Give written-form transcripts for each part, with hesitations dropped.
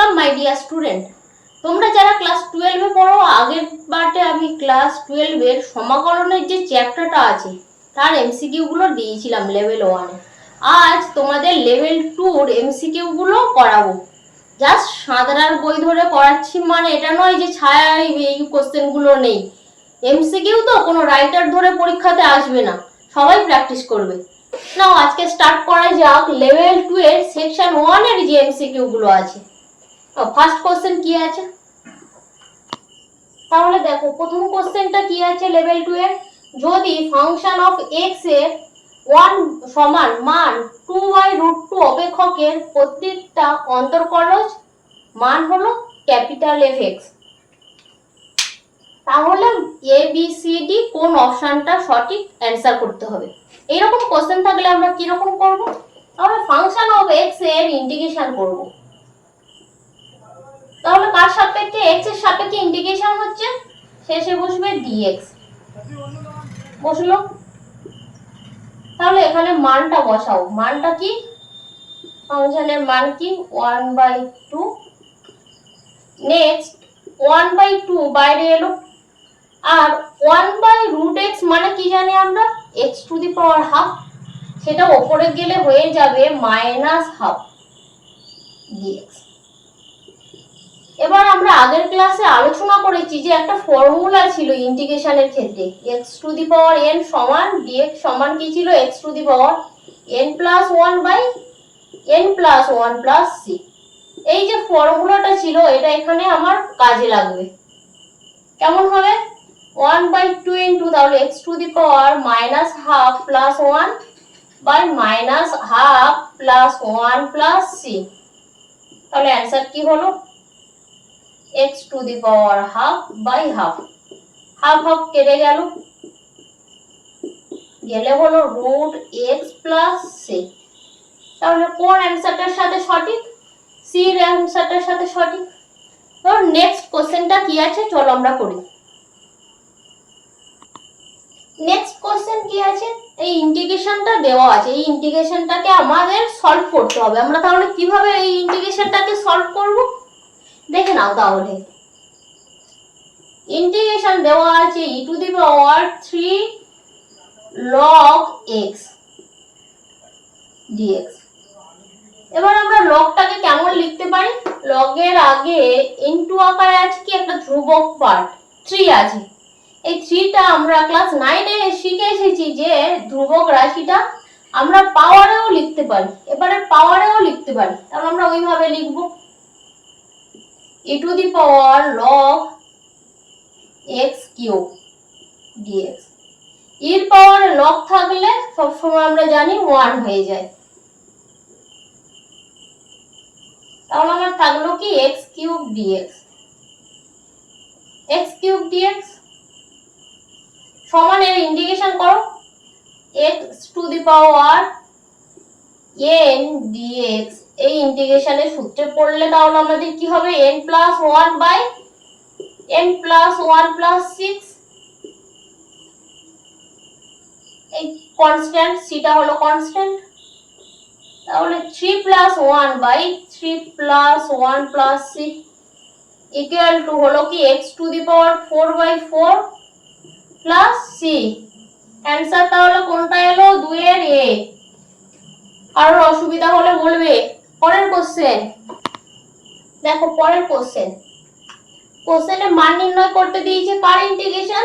Welcome my dear student. তোমরা যারা class 12-এ পড়ো, আগের পার্টে আমি ক্লাস 12-এর সমাকলনের যে চ্যাপ্টারটা আছে তার এমসিকিউ গুলো দিয়েছিলাম লেভেল 1-এ। আজ তোমাদের লেভেল 2-র এমসিকিউ গুলো করাবো। জাস্ট সাঁতরার বই ধরে করাচ্ছি মানে এটা নয় যে ছায়ায় এই কোশ্চেন গুলো নেই। এমসিকিউ তো কোনো রাইটার ধরে পরীক্ষাতে আসবে না, সবাই প্র্যাকটিস করবে। নাও আজকে স্টার্ট করা যাক লেভেল 2 এর সেকশন 1 এর যে এমসিকিউ গুলো আছে। ফার্স্ট কোশ্চেন কি আছে তাহলে দেখো, প্রথম কোশ্চেনটা কি আছে লেভেল 2 এর, যদি ফাংশন অফ x এর 1 সমান মান 2/√2 অপেক্ষকের প্রত্যেকটা অন্তর্কলজ মান হলো ক্যাপিটাল Fx, তাহলে এ বি সি ডি কোন অপশনটা সঠিক অ্যান্সার করতে হবে। এইরকম কোশ্চেন থাকলে আমরা কি রকম করব, তাহলে ফাংশন অফ x এর ইন্টিগ্রেশন করব। তাহলে কার সাপেক্ষে, x এর সাপেক্ষে ইন্টিগ্রেশন হচ্ছে, শেষে বসবে dx, বসলো। তাহলে এখানে মানটা বসাও, মানটা কি, ফাংশনের মান কি 1/2, নেক্সট 1/2 বাইরে এলো, আর 1/√x মানে কি জানি আমরা, x⁻², সেটা উপরে গেলে হয়ে যাবে -12 dx। এবার আমরা আগের ক্লাসে আলোচনা করেছি যে একটা ফর্মুলা ছিল ইন্টিগ্রেশনের ক্ষেত্রে, x⁻n সমান dx সমান কি ছিল, x⁻n+1/n+1+c। এই যে ফর্মুলাটা ছিল এটা এখানে আমার কাজে লাগবে। কেমন হবে, 1/2 ইনটু তাহলে x⁻−12 plus 1 by -12 plus 1 plus c। তাহলে অ্যান্সার কি হলো, x⁻12/12, হাফ হাফ কেটে গেল, গেলে হলো √x প্লাস c। তাহলে কোন অ্যান্সারটার সাথে সঠিক, c এর অ্যান্সারটার সাথে সঠিক। তো নেক্সট কোশ্চেনটা কি আছে চলো আমরা করি। নেক্সট কোশ্চেন কি আছে, এই ইন্টিগ্রেশনটা দেওয়া আছে, এই ইন্টিগ্রেশনটাকে আমাদের সলভ করতে হবে। আমরা তাহলে কিভাবে এই ইন্টিগ্রেশনটাকে সলভ করব দেখে নাও। তাহলে ইন্টিগ্রেশন দেওয়া আছে e⁻³ log x dx। এবার আমরা লগটাকে কেমন লিখতে পারি, লগের আগে ইনটু আকারে আছে কি একটা ধ্রুবক পার্ট 3 আছে। এই 3টা আমরা ক্লাস 9-এ শিখে এসেছি যে ধ্রুবক রাশিটা আমরা পাওয়ারেও লিখতে পারি, এবারে পাওয়ারেও লিখতে পারি। তাহলে আমরা ওইভাবে লিখব e⁻log x³ dx। এর পাওয়ারে লগ থাকলে সবসময় আমরা জানি 1 হয়ে যায়। তাহলে আমার থাকলো কি x³ dx, x³ dx সমান এর ইন্টিগ্রেশন করো, x⁻n dx। এই ইন্টিগ্রেশনের সূত্রে পড়লে তাহলে আমাদের কি হবে, n+1/n+1+6। এই কনস্ট্যান্ট সিটা হলো কনস্ট্যান্ট, তাহলে 3+1/3+1+6 ইকুয়াল টু হলো কি x⁴/4 প্লাস c। অ্যান্সার তাহলে কোনটা এলো, 2 এর a। আর অসুবিধা হলে বলবে। পরের কোশ্চেন দেখো, পরের কোশ্চেনে মান নির্ণয় করতে দিয়েছে কার ইন্টিগ্রেশন,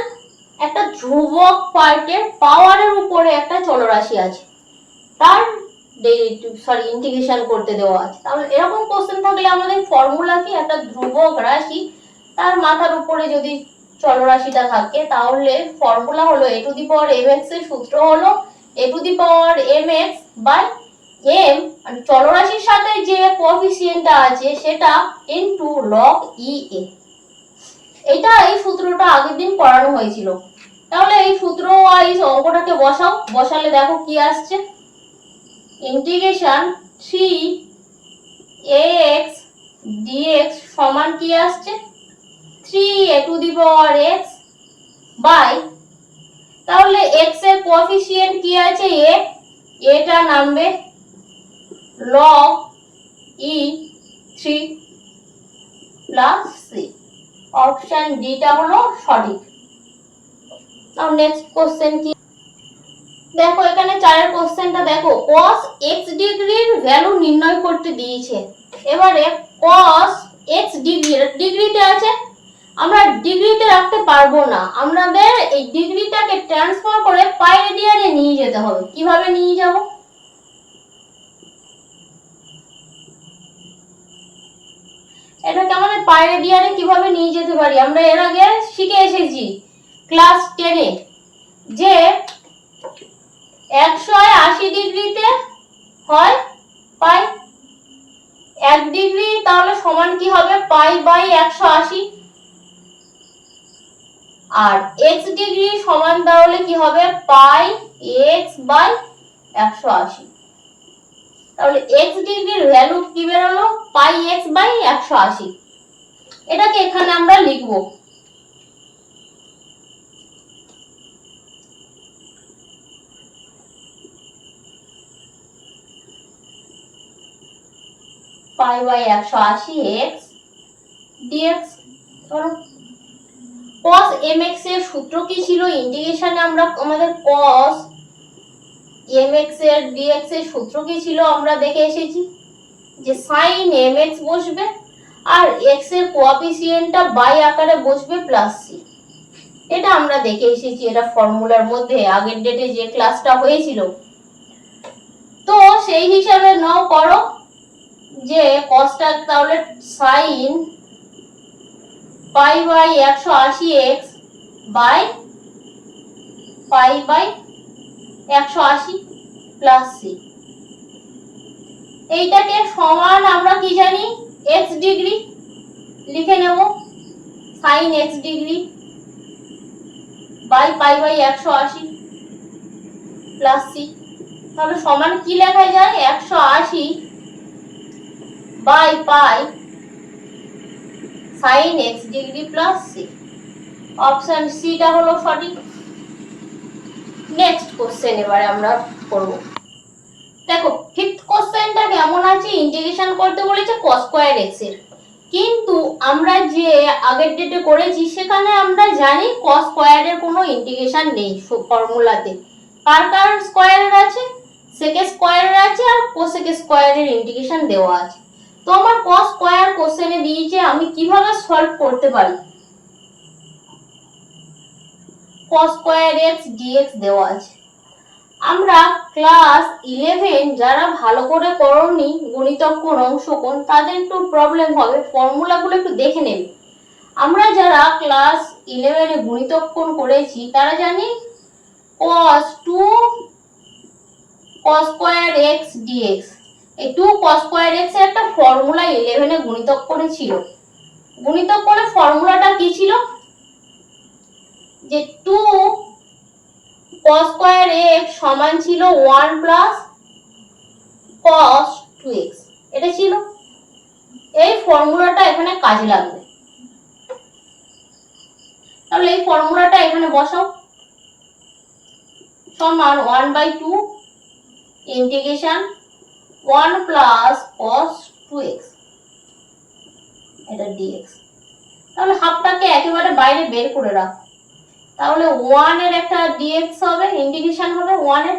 একটা ধ্রুবক পার্টের পাওয়ারের উপরে একটা চলরাশি আছে, তার ইন্টিগ্রেশন করতে দেওয়া আছে। তাহলে এরকম কোশ্চেন থাকলে আমাদের ফর্মুলা কি, একটা ধ্রুবক রাশি তার মাথার উপরে যদি চলরাশিটা থাকে তাহলে ফর্মুলা হলো a⁴mx, এর সূত্র হলো a⁴mx/m, আর চলরাশির সাথে যে কোএফিসিয়েন্টটা আছে সেটা ইনটু log ea। এটা এই সূত্রটা আগের দিন পড়ানো হয়েছিল। তাহলে এই সূত্র ওয়াইজ অঙ্কটাকে বসাও, বসালে দেখো কি আসছে, ইন্টিগ্রেশন 3ax dx সমান কি আসছে, 3a⁴x বাই, তাহলে x এর কোএফিসিয়েন্ট কি আছে a, এটা নামবে log e3 plus C. Option ডিটা হলো সঠিক। নাও নেক্সট কোশ্চেন কি দেখো, এখানে 4 কোশ্চেনটা দেখো, cos x ডিগ্রির ভ্যালু নির্ণয় করতে দিয়েছে। এবারে cos x ডিগ্রিতে আছে, আমরা ডিগ্রিতে রাখতে পারবো না, আমাদের এই ডিগ্রিটাকে ট্রান্সফার করে পাই রেডিয়ানে নিয়ে যেতে হবে। কিভাবে নিয়ে যাব? এটাকে আমাদের পাই রেডিয়ানে কিভাবে নিয়ে যেতে পারি, আমরা এর আগে শিখে এসেছি ক্লাস 10-এ যে 180 ডিগ্রিতে হয় পাই 1 ডিগ্রি, তাহলে সমান কি হবে পাই বাই 180, আর x ডিগ্রি সমান তাহলে কি হবে পাই x বাই 180। তাহলে x ডিগ্রির ভ্যালু কি বেরোলো পাই x বাই 180। এটাকে এখানে আমরা লিখব পাই বাই 180 x dx। ধরো cos mx এর সূত্র কি ছিল, ইন্টিগ্রেশনে আমরা আমাদের cos mx এর dx এর সূত্র কি ছিল আমরা দেখে এসেছি যে sin mx বসবে আর x এর কোএফিসিয়েন্টটা বাই আকারে বসবে প্লাস c। এটা আমরা দেখে এসেছি, এটা ফর্মুলার মধ্যে আগের ডেটে যে ক্লাসটা হয়েছিল। তো সেই হিসাবে নাও করো যে cosটা তাহলে sin pi by 180x by pi by 180 plus C. এইটাকে সমান আমরা কি জানি x ডিগ্রি, লিখে নেব sin x degree by pi by 180 plus C. তাহলে সমান কি লেখা যায় 180 by pi sin x degree plus C. Option সিটা হলো সঠিক। নেক্সট কোশ্চেন এবারে আমরা করব। দেখো ফিফথ কোশ্চেনটা কেমন আছে, ইন্টিগ্রেশন করতে বলেছে cos স্কয়ার x এর, কিন্তু আমরা যে আগের ডেটে করেছি সেখানে আমরা জানি cos স্কয়ারের কোনো ইন্টিগ্রেশন নেই ফর্মুলাতে। কার কার স্কয়ারের আছে, sec স্কয়ারের আছে আর cosec স্কয়ারের ইন্টিগ্রেশন দেওয়া আছে। তো আমার cos স্কয়ার কোশ্চেনে দিয়েছে, আমি কিভাবে সলভ করতে পারি। cos স্কয়ার x dx দেওয়া আছে। আমরা ক্লাস 11 যারা ভালো করে করনি গণিতক কোণ অংশকোণ তাদের একটু প্রবলেম হবে, ফর্মুলাগুলো একটু দেখে নেবে। আমরা যারা ক্লাস 11 এ গণিতক কোণ করেছি তারা জানি cos 2 cos square x dx, এই 2 cos স্কয়ার x এর একটা ফর্মুলা 11 এ গণিতক কোণে ছিল। গণিতক কোণে ফর্মুলাটা কি ছিল যে 2 cos স্কয়ার x সমান ছিল 1 প্লাস cos 2x, এটা ছিল। এই ফর্মুলাটা এখানে কাজে লাগবে, তাহলে এই ফর্মুলাটা এখানে বসাও সমান 1/2 ইন্টিগ্রেশন 1 প্লাস cos 2x এটা dx। তাহলে হাফটাকে একেবারে বাইরে বের করে রাখো, তাহলে 1 এর একটা dx হবে, ইন্টিগ্রেশন হবে 1 এর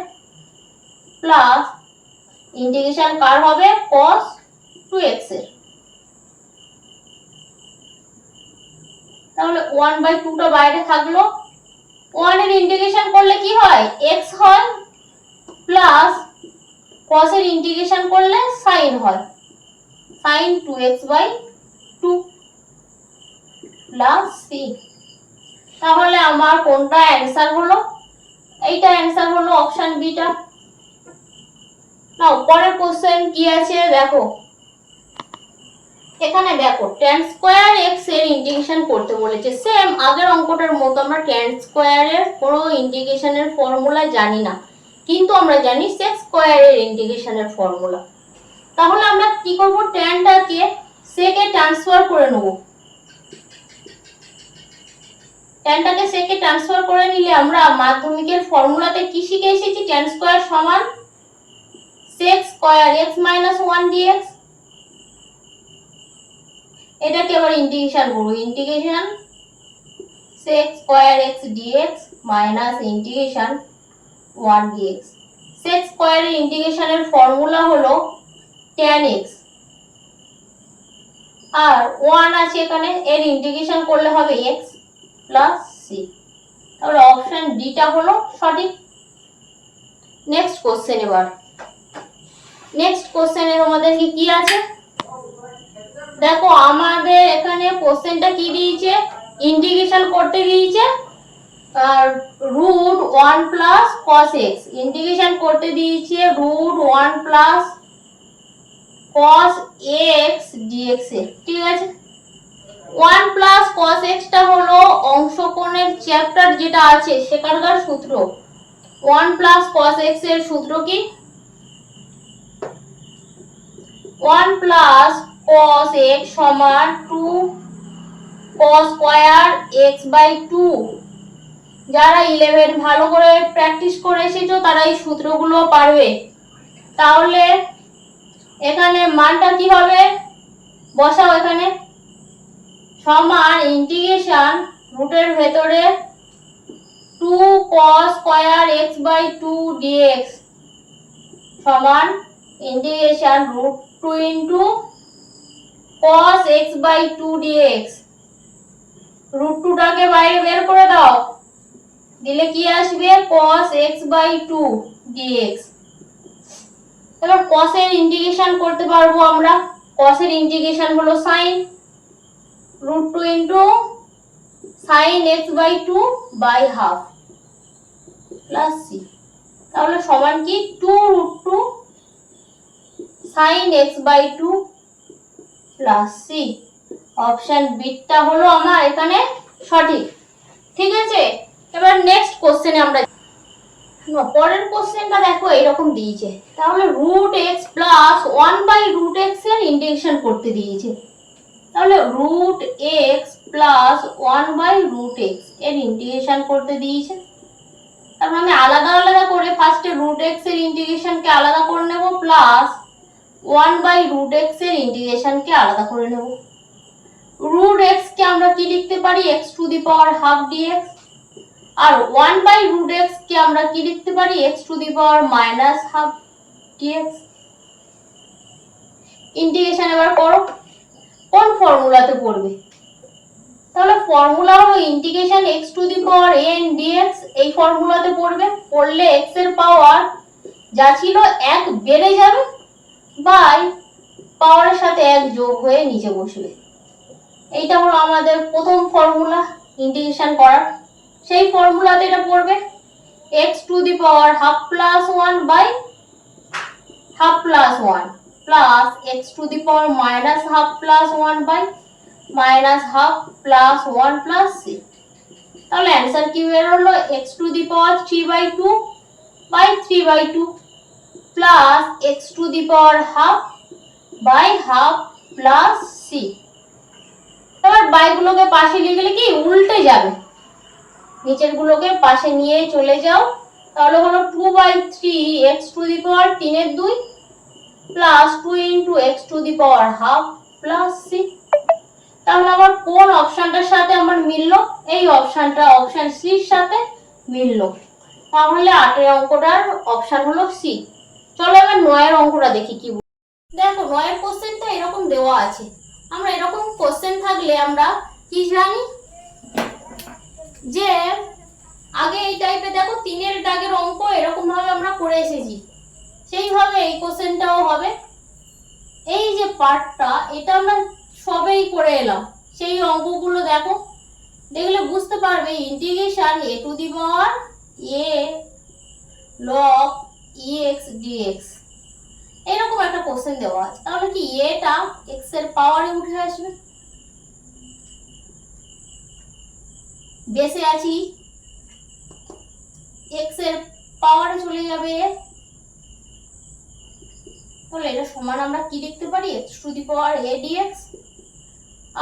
প্লাস ইন্টিগ্রেশন কার হবে cos 2x এর। তাহলে 1/2 টা বাইরে থাকলো, 1 এর ইন্টিগ্রেশন করলে কি হয় x হয় প্লাস cos এর ইন্টিগ্রেশন করলে sin হয় sin 2x/2 প্লাস c। তাহলে আমার কোনটা অ্যানসার হলো, এইটা অ্যানসার হলো অপশন বিটা। নাও পরের কোশ্চেন কি আছে দেখো, এখানে দেখো tan স্কয়ার x এর ইন্টিগ্রেশন করতে বলেছে। সেম আগের অঙ্কটার মতো আমরা tan স্কয়ারের কোনো ইন্টিগ্রেশনের ফর্মুলা জানি না, কিন্তু আমরা জানি sec স্কয়ারের ইন্টিগ্রেশনের ফর্মুলা। তাহলে আমরা কি করব, tanটাকে sec এ ট্রান্সফার করে নেব। tanটাকে sec এ ট্রান্সফার করে নিলে আমরা মাধ্যমিকের ফর্মুলাতে কি শিখে এসেছি, tan স্কয়ার সমান sec স্কয়ার x - 1 dx। এটাকে আবার ইন্টিগ্রেশন করবো, integration sec square x dx minus integration 1 dx। sec স্কয়ারের ইন্টিগ্রেশনের ফর্মুলা হলো tan x, আর 1 আছে এখানে, এর ইন্টিগ্রেশন করলে হবে x প্লাস c। তাহলে অপশন ডিটা হলো সঠিক। নেক্সট কোশ্চেন, এবার নেক্সট কোশ্চেনে আমাদের কি আছে দেখো, আমাদের এখানে কোশ্চেনটা কি দিয়েছে, ইন্টিগ্রেশন করতে দিয়েছে আর root 1 plus cos x, integration করতে দিয়েছে root 1 plus cos x dx এর, ঠিক আছে। 1 প্লাস cos x টা হলো অংশকোণের চ্যাপ্টার যেটা আছে সেখানকার সূত্র। 1 প্লাস cos x এর সূত্র কি, 1 প্লাস cos x সমান 2 cos স্কয়ার x বাই 2। যারা 11 ভালো করে প্র্যাকটিস করে এসেছো তারা এই সূত্রগুলো পারবে। তাহলে এখানে মানটা কি হবে, বসাও এখানে, সমান ইন্টিগ্রেশন রুটের ভেতরে 2 cos square x by 2 dx সমান integration root 2 into cos x by 2 dx। Root 2টাকে বাইরে বের করে দাও, দিলে কি আসবে cos x বাই 2 dx। এবার cos এর ইন্টিগ্রেশন করতে পারবো আমরা, cos এর ইন্টিগ্রেশন হলো sin root 2 into sin x by 2 by half plus c। তাহলে সমান কি 2 root 2 sin x by 2 plus c। Option beta হলো আমার এখানে সঠিক, ঠিক আছে। এবার নেক্সট কোশ্চেনে আমরা পরের কোশ্চেনটা দেখো এরকম দিয়েছে, তাহলে root x plus 1 by root x এর ইন্টিগ্রেশন করতে দিয়েছে। তাহলে root x plus 1 by root x এর ইন্টিগ্রেশন করতে দিয়েছে। তারপর আমি আলাদা আলাদা করে ফার্স্টে রুট এক্স এর ইন্টিগ্রেশনকে আলাদা করে নেব, প্লাস 1 বাই রুট এক্স এর ইন্টিগ্রেশনকে আলাদা করে নেব। রুট এক্স কে আমরা কি লিখতে পারি, x to the power half dx, আর 1 বাই রুট এক্স কে আমরা কি লিখতে পারি, x to the power minus half dx। Integration এবার করো, কোন ফর্মুলাতে পড়বে, তাহলে ফর্মুলা হলো integration x to the power n dx। এই ফর্মুলাতে পড়বে, পড়লে x এর পাওয়ার যা ছিল 1 বেড়ে যাবে, বাই পাওয়ারের সাথে 1 যোগ হয়ে নিচে বসবে। এইটা হলো আমাদের প্রথম ফর্মুলা ইন্টিগ্রেশন করার। সেই ফর্মুলাতে এটা পড়বে x to the power half plus 1 by half plus 1 plus x to the power minus half plus 1 by minus half plus 1 plus c। তাহলে অ্যান্সার কি বের হলো, x to the power 3 by 2 by 3 by 2 plus x to the power half by half plus c। এবার বাইগুলোকে পাশে নিয়ে গেলে কি উল্টে যাবে, নিচের গুলোকে পাশে নিয়ে চলে যাও, তাহলে হলো 2 by 3 x to the power 3 এর 2 plus 2 into x to the power half plus c। তাহলে আমার কোন অপশনটার সাথে আমার মিললো, এই অপশনটা অপশন সি এর সাথে মিললো। তাহলে 8 এর অঙ্কটার অপশন হলো সি। চলো এবার 9 এর অঙ্কটা দেখি কি। দেখো 9 এর কোশ্চেনটা এরকম দেওয়া আছে, আমরা এরকম কোশ্চেন থাকলে আমরা কি জানি যে আগে এই টাইপের দেখো 3 এর দাগের অঙ্ক এরকম ভাবে আমরা করে এসেছি, সেইভাবে এই কোশ্চেনটাও হবে। এই যে পার্টটা এটা আমরা সবেই করে এলাম, সেই অঙ্কগুলো দেখো, দেখলে বুঝতে পারবে integration a two the power a log ex dx এরকম একটা কোশ্চেন দেওয়া আছে। তাহলে কি এটা x এর পাওয়ারে উঠে আসবে, বেসে আছি x এর পাওয়ারে চলে যাবে, তাহলে এটা সমান আমরা কি লিখতে পারি, x to the power a dx।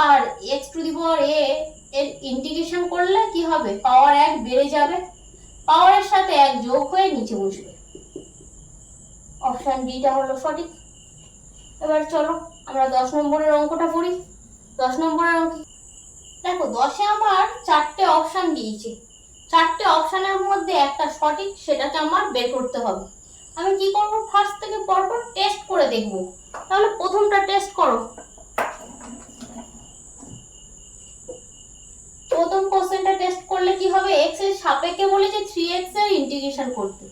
আর x to the power a এর ইন্টিগ্রেশন করলে কি হবে, পাওয়ার 1 বেড়ে যাবে, পাওয়ারের সাথে 1 যোগ হয়ে নিচে বসবে। অপশন ডিটা হলো সঠিক। এবার চলো আমরা 10 নম্বরের অঙ্কটা করি। 10 নম্বরের দেখো 10-এ আমার 4টে অপশন দিয়েছে, 4টে অপশনের মধ্যে একটা সঠিক, সেটাকে আমার বের করতে হবে। আমি কি করব, ফার্স্ট থেকে পরপর টেস্ট করে দেখব। তাহলে প্রথমটা টেস্ট করো। প্রথম কোশ্চেনটা টেস্ট করলে কি হবে, x এর সাপেক্ষে বলেছে 3x এর ইন্টিগ্রেশন করতে,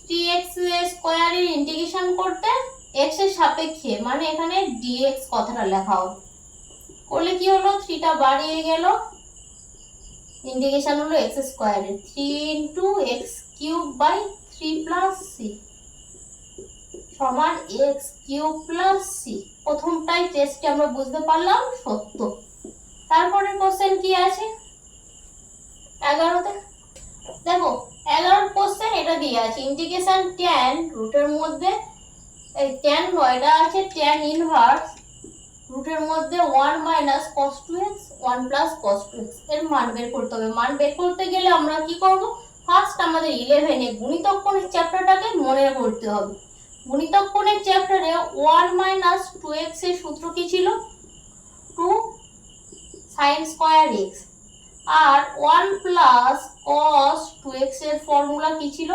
3x স্কয়ার এর ইন্টিগ্রেশন করতে x এর সাপেক্ষে, মানে এখানে dx কথাটা লেখা হবে। করলে কি হলো, 3টা বাড়িয়ে গেল, ইন্টিগ্রেশন হলো x স্কয়ার এর 3 x cube by 3 plus c সমান x কিউব প্লাস c। প্রথমটাই টেস্টে আমরা বুঝতে পারলাম সত্য। তারপরে কোশ্চেন কি আছে 11তে, দেখো 11 কোশ্চেন এটা দিয়ে আছে ইন্টিগ্রেশন tan রুটের মধ্যে, এই tan নয়টা আছে tan ইনভার্স রুটের মধ্যে 1 minus cos 2x 1 plus cos 2x এর মান বের করতে হবে। মান বের করতে গেলে আমরা কি করব, ফার্স্ট আমাদের 11 এ গুণিতক কোণের চ্যাপ্টারটাকে মনে করতে হবে। গুণিতক কোণের চ্যাপ্টারে 1 মাইনাস 2x এর সূত্র কি ছিল, 2 sin স্কয়ার x, আর 1 প্লাস cos 2x এর ফর্মুলা কি ছিল,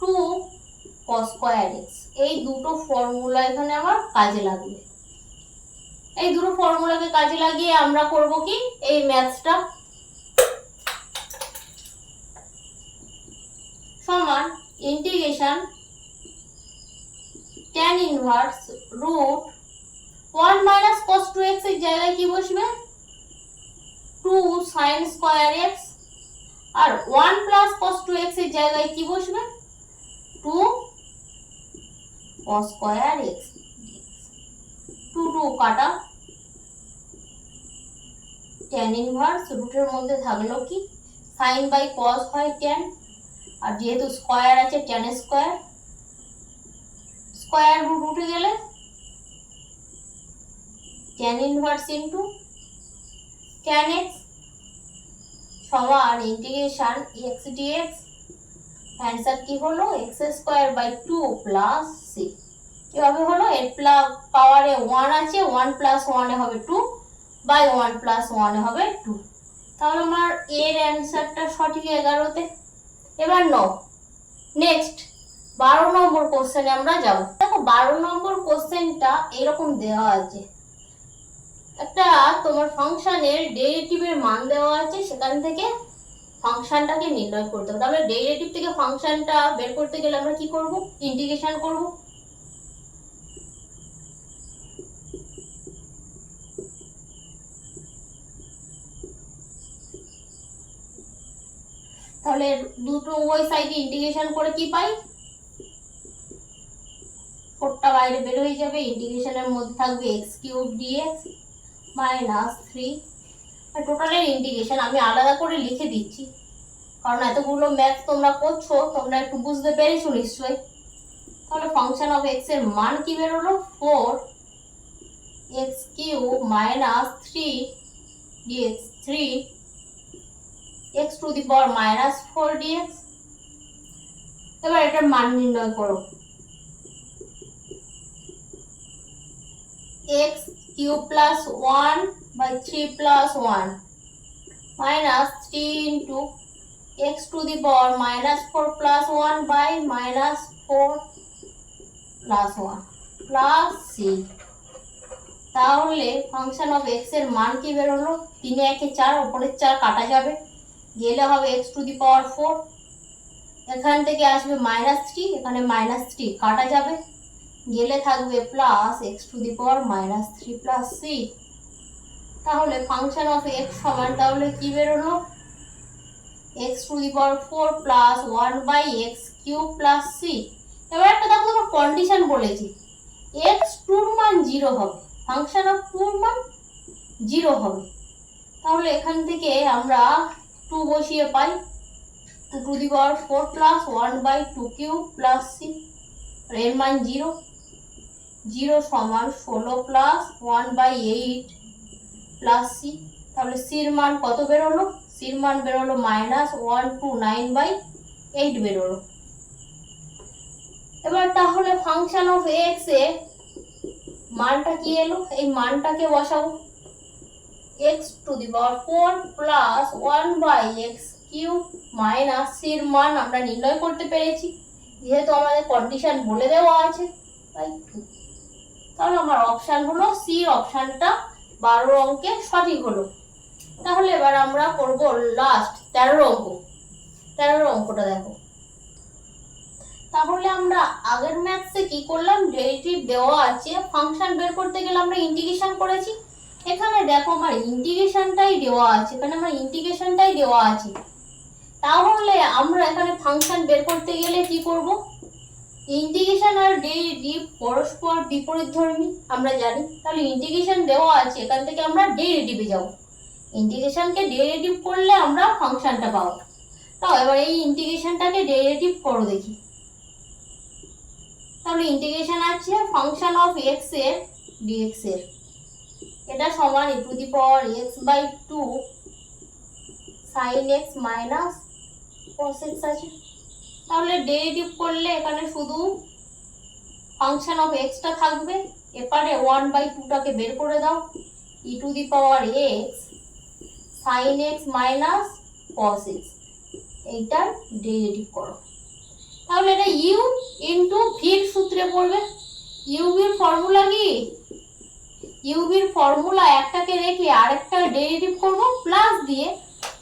2 cos স্কয়ার x। এই দুটো ফর্মুলা এখানে আমার কাজে লাগবে। এই দুটো ফর্মুলাকে কাজে লাগিয়ে আমরা করব কি, এই ম্যাথসটা সমান integration tan inverse root 1 minus cos 2x এর জায়গায় কি বসবে, 2 sin স্কয়ার x, আর 1 প্লাস cos 2x এর জায়গায় কি বসবে, 2 cos স্কয়ার x। 2 2 কাটা, tan ইনভার্স রুটের মধ্যে থাকলো কি sin বাই cos হয় tan, আর যেহেতু স্কয়ার আছে tan স্কয়ার, স্কয়ার রুট উঠে গেলে tan inverse into tan x সমান ইন্টিগ্রেশন x dx। অ্যানসার কি হলো, x square by 2 plus c। কিভাবে হলো, এর পাওয়ারে 1 আছে, 1 প্লাস 1 এ হবে 2 বাই 1 প্লাস 1 এ হবে 2। তাহলে আমার এর অ্যানসারটা সঠিক 11তে। এবার নেক্সট 12 নম্বর কোশ্চেনে আমরা যাব। দেখো 12 নম্বর কোশ্চেনটা এরকম দেওয়া আছে, একটা তোমার ফাংশনের ডেরিভেটিভের মান দেওয়া আছে, সেখান থেকে ফাংশনটাকে নির্ণয় করতে হবে। তাহলে ডেরিভেটিভ থেকে ফাংশনটা বের করতে গেলে আমরা কি করব, ইন্টিগ্রেশন করব। তাহলে দুটো ওই সাইডে ইন্টিগ্রেশন করে কি পাই, 4টা বাইরে বের হয়ে যাবে, ইন্টিগ্রেশনের মধ্যে থাকবে x কিউব dx মাইনাস 3, আর টোটালের ইন্টিগ্রেশন আমি আলাদা করে লিখে দিচ্ছি, কারণ এতগুলো ম্যাথ তোমরা করছো, তোমরা একটু বুঝতে পেরেছো নিশ্চয়ই। তাহলে ফাংশন অফ x এর মান কি বের হলো, 4x cube minus 3 dx 3x to the power minus 4 dx। এবার এটার মান নির্ণয় করো, x cube plus 1 by 3 plus 1 minus 3 into x to the power minus 4 plus 1 by minus 4 plus 1 plus c। তাহলে ফাংশন অফ x এর মান কি বের হলো, 3 1 4, উপরের 4 কাটা যাবে, গেলে হবে x টু দি পাওয়ার 4, এখান থেকে আসবে মাইনাস 3, এখানে মাইনাস 3 কাটা যাবে, গেলে থাকবে plus x to the power minus 3 plus c। তাহলে ফাংশন অফ x সমান তাহলে কি বের হলো, x to the power 4 plus 1 by x cube plus c। এবার একটা দেখো তোমার কন্ডিশন বলেছি, x 2 এর মান 0 হবে, ফাংশন অফ 2 এর মান 0 হবে। তাহলে এখান থেকে আমরা 2 বসিয়ে পাই, 2 to the power 4 plus 1 by 2 cube plus c, এর মান 0, 0 সমান 16 প্লাস 1 বাই 8 প্লাস c। তাহলে c এর মান কত বের হলো, c এর মান বের হলো মাইনাস 129 বাই 8 বের হলো। এবার তাহলে ফাংশন অফ x এ মানটা কি এলো, এই মানটাকে বসাবো। x⁴ plus 1/x³ minus c এর মান আমরা নির্ণয় করতে পেরেছি, যেহেতু আমাদের কন্ডিশন বলে দেওয়া আছে তাই 2। তাহলে আমার অপশন হলো সি অপশনটা 12 অঙ্কে সঠিক হলো। তাহলে এবার আমরা করব লাস্ট 13 অঙ্ক। 13 অঙ্কটা দেখো। তাহলে আমরা আগের ম্যাথসে কি করলাম, ডেরিভেটিভ দেওয়া আছে, ফাংশন বের করতে গেলে আমরা ইন্টিগ্রেশন করেছি। এখানে দেখো আমার ইন্টিগ্রেশনটাই দেওয়া আছে, এখানে আমার ইন্টিগ্রেশনটাই দেওয়া আছে। তাহলে আমরা এখানে ফাংশন বের করতে গেলে কি করব, ইন্টিগ্রেশন আর ডেরিভেটিভ পরস্পর বিপরীতধর্মী আমরা জানি। তাহলে ইন্টিগ্রেশন দেওয়া আছে, এখান থেকে আমরা ডেরিভেটিভে যাব। ইন্টিগ্রেশনকে ডেরিভেটিভ করলে আমরা ফাংশনটা পাবো। তাও এবার এই ইন্টিগ্রেশনটাকে ডেরিভেটিভ করো দেখি। তাহলে ইন্টিগ্রেশন আছে ফাংশন অফ এক্স এর ডিএক্স এর, এটা সমান e⁻x/2 sin x minus cos x আছে। তাহলে ডেরিভেটিভ করলে এখানে শুধু ফাংশন অফ x টা থাকবে, এপারে 1/2টাকে বের করে দাও, e⁻x sin x minus cos x, এইটার ডেরিভেটিভ করো। তাহলে এটা u ইনটু ভির সূত্রে পড়বে। ইউভির ফর্মুলা কি, ইউভির ফর্মুলা একটাকে রেখে আরেকটা ডেরিভেটিভ করব, প্লাস দিয়ে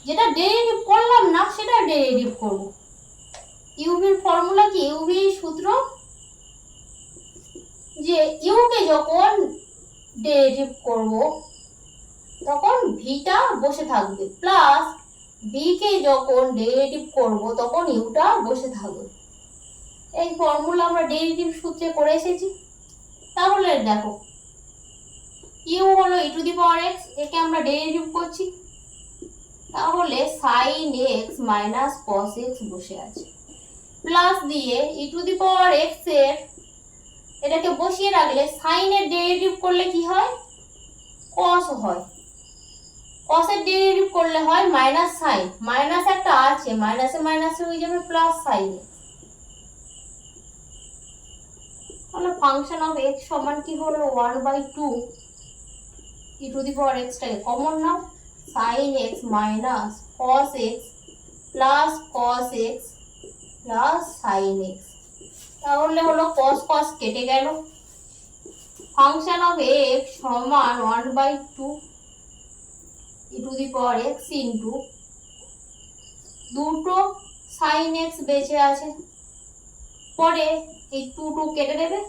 যেটা ডেরিভেটিভ করলাম না সেটা ডেরিভেটিভ করব। ইউভির ফর্মুলা কি, ইউভি সূত্র যে ইউ কে যখন ডেরিভেটিভ করব তখন ভিটা বসে থাকবে, প্লাস বি কে যখন ডেরিভেটিভ করব তখন ইউটা বসে থাকবে। এই ফর্মুলা আমরা ডেরিভেটিভ সূত্রে করে এসেছি। তাহলে দেখো ইউ হলো e⁻x, একে আমরা ডেরিভেটিভ করছি, তাহলে sin x minus cos x বসে আছে, প্লাস দিয়ে e⁻x এর এটাকে বসিয়ে রাখলে sin এর ডেরিভেটিভ করলে কি হয়, cos হয়। cos এর ডেরিভেটিভ করলে হয় মাইনাস sin, মাইনাস একটা আছে, মাইনাসে মাইনাসে হয়ে যাবে প্লাস sin x। তাহলে ফাংশন অফ x সমান কি হলো 1/2 e⁻x টাকে কমন নাও, sin x minus cos x plus cos x plus sin x। তাহলে হলো cos cos কেটে গেল, ফাংশন অফ x সমান 1/2 e⁻x ইনটু দুটো sin x বেঁচে আছে, পরে এই 2 কেটে দেবে,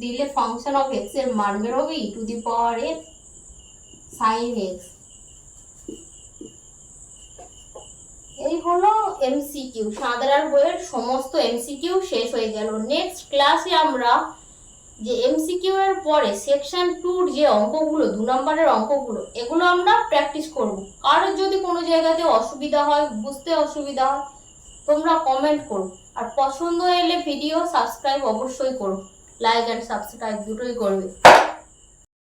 দিলে ফাংশন অফ x এর মান বের হবে e⁻x sin x। এই হলো এমসিকিউ, সাধারণ বইয়ের সমস্ত এমসিকিউ শেষ হয়ে গেল। নেক্সট ক্লাসে আমরা যে এমসিকিউ এর পরে সেকশন 2 যে অঙ্কগুলো 2 নম্বরের অঙ্কগুলো এগুলো আমরা প্র্যাকটিস করব। কারোর যদি কোনো জায়গাতে অসুবিধা হয়, বুঝতে অসুবিধা হয়, তোমরা কমেন্ট করো। আর পছন্দ এলে ভিডিও সাবস্ক্রাইব অবশ্যই করো, লাইক এন্ড সাবস্ক্রাইব দুটোই করবে।